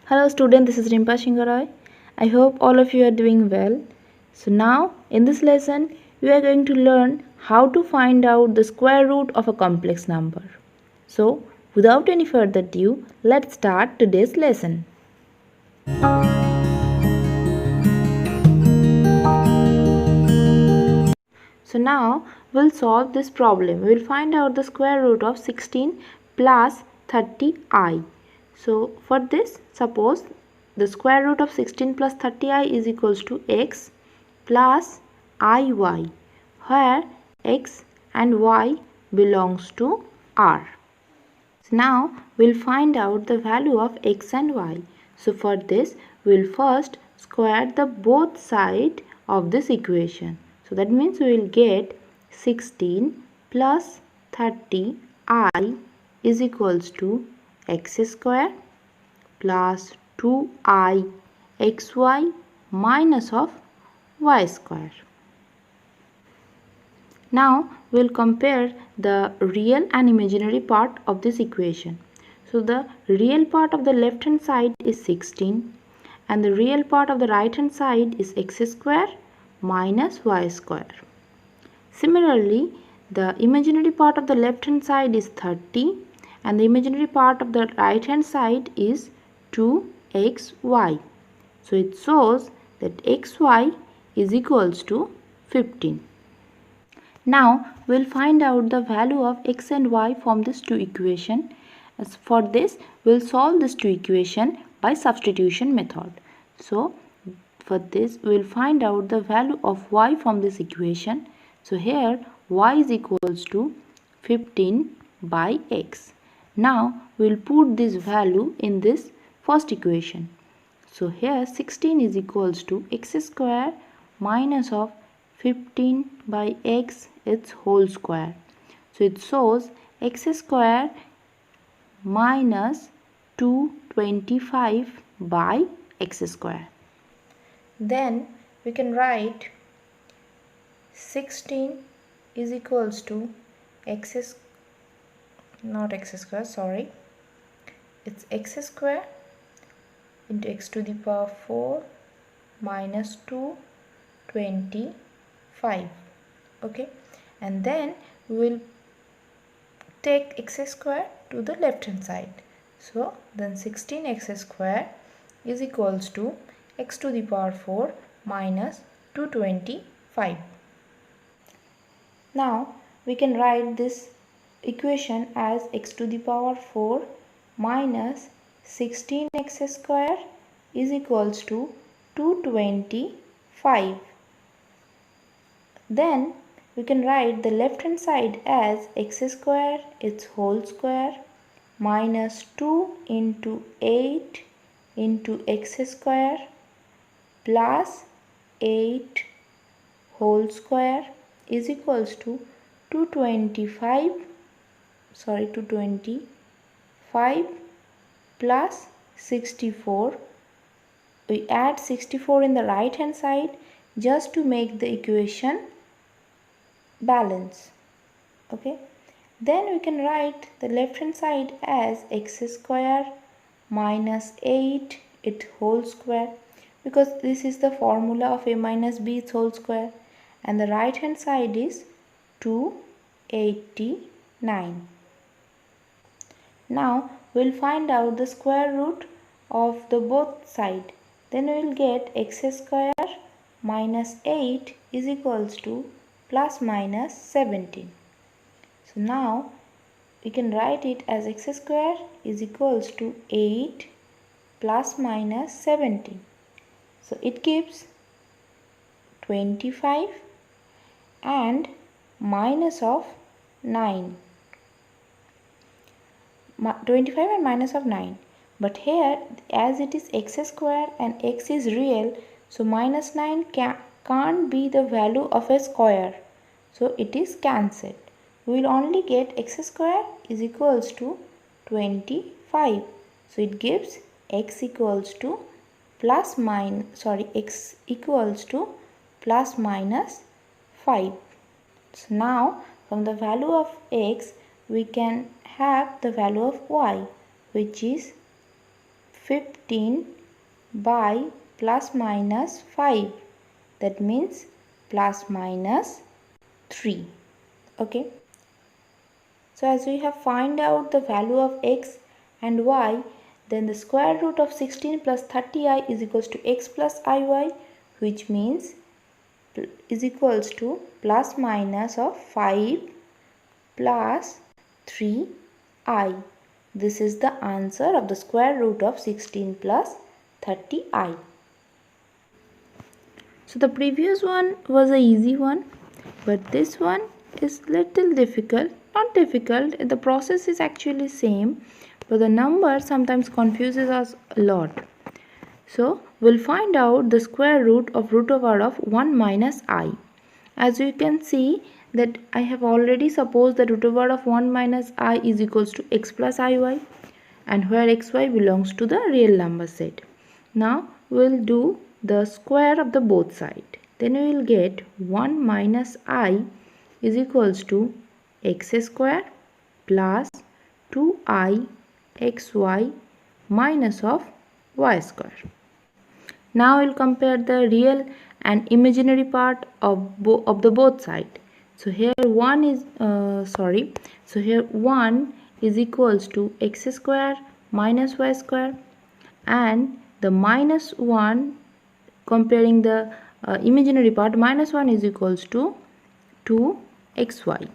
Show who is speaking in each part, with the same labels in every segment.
Speaker 1: Hello student, this is Rimpa Shingaroy. I hope all of you are doing well. So now in this lesson we are going to learn how to find out the square root of a complex number. So without any further ado, let's start today's lesson. So now we'll solve this problem. We'll find out the square root of 16 plus 30i. So for this, suppose the square root of 16 plus 30i is equals to x plus iy, where x and y belongs to r. So now we'll find out the value of x and y. So for this, we'll first square the both sides of this equation. So that means we will get 16 plus 30i is equals to x square plus 2i xy minus of y square. Now we will compare the real and imaginary part of this equation. So the real part of the left hand side is 16 and the real part of the right hand side is x square minus y square. Similarly, the imaginary part of the left hand side is 30 and the imaginary part of the right hand side is 2xy. So it shows that xy is equals to 15. Now we'll find out the value of x and y from these two equations. As for this, we'll solve this two equation by substitution method. So for this, we'll find out the value of y from this equation. So here y is equals to 15 by x. Now we'll put this value in this first equation. So here 16 is equals to x square minus of 15 by x its whole square. So it shows x square minus 225 by x square. Then we can write 16 is equals to it's x square into x to the power 4 minus 225. Okay, and then we will take x square to the left hand side. So then 16x square is equals to x to the power 4 minus 225. Now we can write this equation as x to the power 4 minus 16x square is equals to 225. Then we can write the left hand side as x square its whole square minus 2 into 8 into x square plus 8 whole square is equals to 225 plus 64. We add 64 in the right hand side just to make the equation balance. Okay, then we can write the left hand side as x square minus 8 its whole square, because this is the formula of a minus b its whole square, and the right hand side is 289. Now we'll find out the square root of the both side. Then we will get x square minus 8 is equals to plus minus 17. So now we can write it as x square is equals to 8 plus minus 17. So it gives 25 and minus of 9. 25 and minus of 9. But here as it is x square and x is real, so minus 9 can't be the value of a square. So it is cancelled. We will only get x square is equals to 25. So it gives x equals to plus minus 5. So now from the value of x we can have the value of y, which is 15 by plus minus 5. That means plus minus 3. Okay. So as we have find out the value of x and y, then the square root of 16 plus 30i is equals to x plus iy, which means is equals to plus minus of 5 plus 3i. This is the answer of the square root of 16 plus 30i. So the previous one was an easy one, but this one is little difficult. Not difficult, the process is actually same, but the number sometimes confuses us a lot. So we'll find out the square root of 1 minus I. As you can see that I have already supposed the of 1 minus I is equals to x plus iy, and where xy belongs to the real number set. Now we'll do the square of the both side. Then we will get 1 minus I is equals to x square plus 2I xy minus of y square. Now we'll compare the real and imaginary part of the both side. So here 1 is equals to x square minus y square, and the minus 1, comparing the imaginary part, minus 1 is equals to 2xy.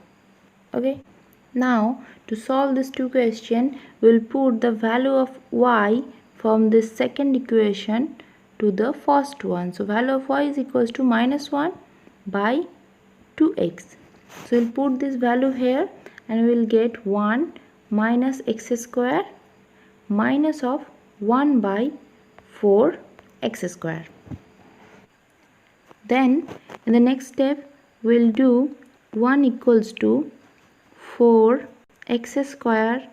Speaker 1: Okay. Now to solve this two question, we'll put the value of y from this second equation to the first one. So value of y is equals to minus 1 by 2x. So we'll put this value here and we will get 1 minus x square minus of 1 by 4 x square. Then in the next step we'll do 1 equals to 4x square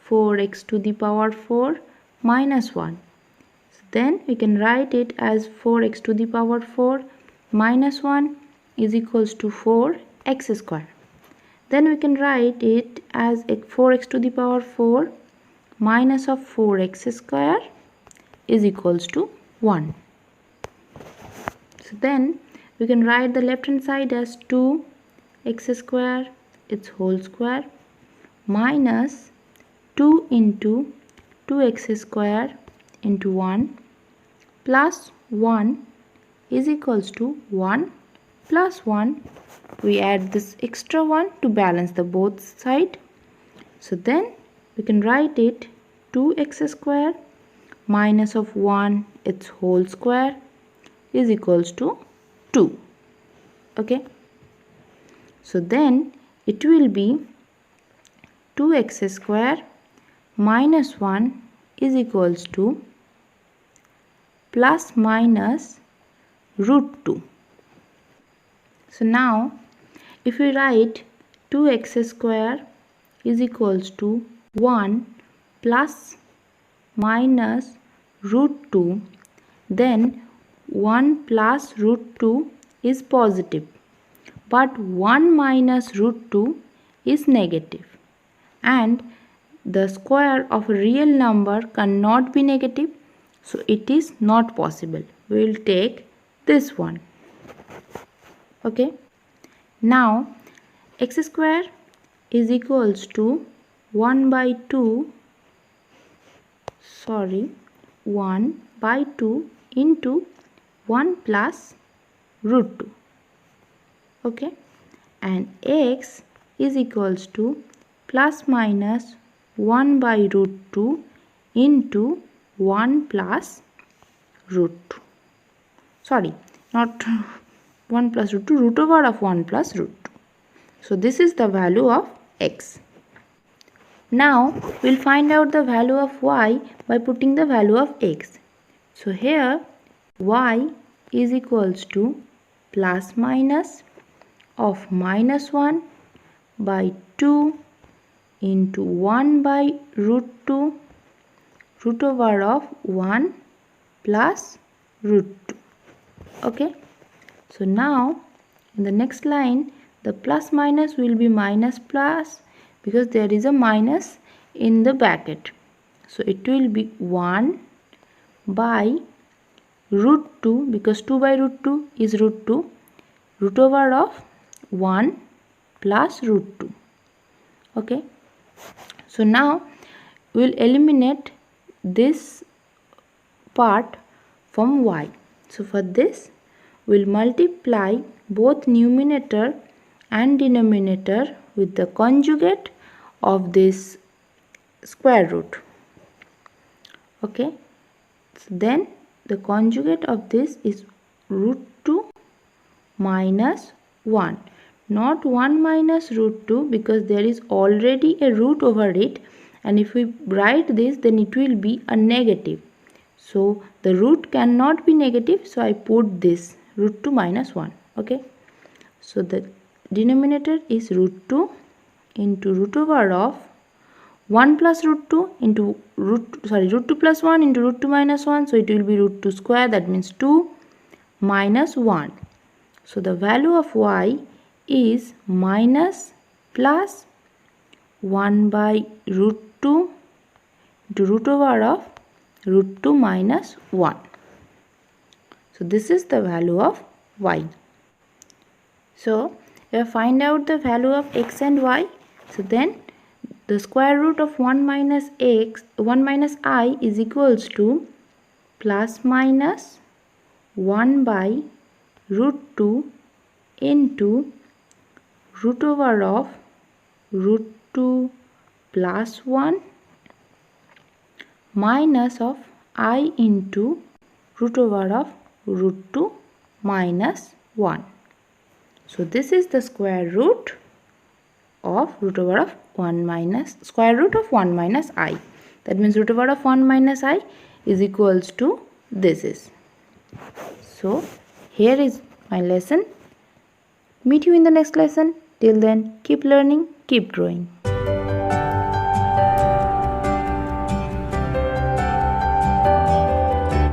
Speaker 1: 4x to the power 4 minus 1. So then we can write it as 4x to the power 4 minus 1 is equals to 4x square. Then we can write it as 4x to the power 4 minus of 4x square is equals to 1. So then we can write the left hand side as 2x square its whole square minus 2 into 2x square into 1 plus 1 is equals to 1 plus 1. We add this extra 1 to balance the both side. So then we can write it 2x square minus of 1 its whole square is equals to 2. Okay. So then it will be 2x square minus 1 is equals to plus minus root 2. So now if we write 2x square is equals to 1 plus minus root 2, then 1 plus root 2 is positive, but 1 minus root 2 is negative, and the square of a real number cannot be negative, so it is not possible. We will take this one. Okay. Now x square is equals to 1 by 2 into 1 plus root 2. Okay, and x is equals to plus minus 1 by root 2 into 1 plus root 2. Sorry, not 1 plus root 2, root over of 1 plus root 2. So this is the value of x. Now we'll find out the value of y by putting the value of x. So here y is equals to plus minus of minus 1 by 2 into 1 by root 2 root over of 1 plus root 2. Okay. So now in the next line the plus minus will be minus plus because there is a minus in the bracket. So it will be 1 by root 2, because 2 by root 2 is root 2, root over of 1 plus root 2. Okay, so now we will eliminate this part from y. So for this we will multiply both numerator and denominator with the conjugate of this square root. Okay, so then the conjugate of this is root 2 minus 1, not 1 minus root 2, because there is already a root over it, and if we write this then it will be a negative. So the root cannot be negative, so I put this root 2 minus 1. Okay, so the denominator is root 2 into root over of 1 plus root 2 into root 2 plus 1 into root 2 minus 1, so it will be root 2 square, that means 2 minus 1. So the value of y is minus plus 1 by root 2 into root over of root 2 minus 1. So this is the value of y. So we have find out the value of x and y. So then the square root of 1 minus I is equals to plus minus 1 by root 2 into root over of root 2 plus 1 minus of I into root over of root 2 minus 1. So this is the square root of root over of 1 minus square root of 1 minus I. That means root over of 1 minus I is equals to this is. So here is my lesson. Meet you in the next lesson. Till then, keep learning, keep growing.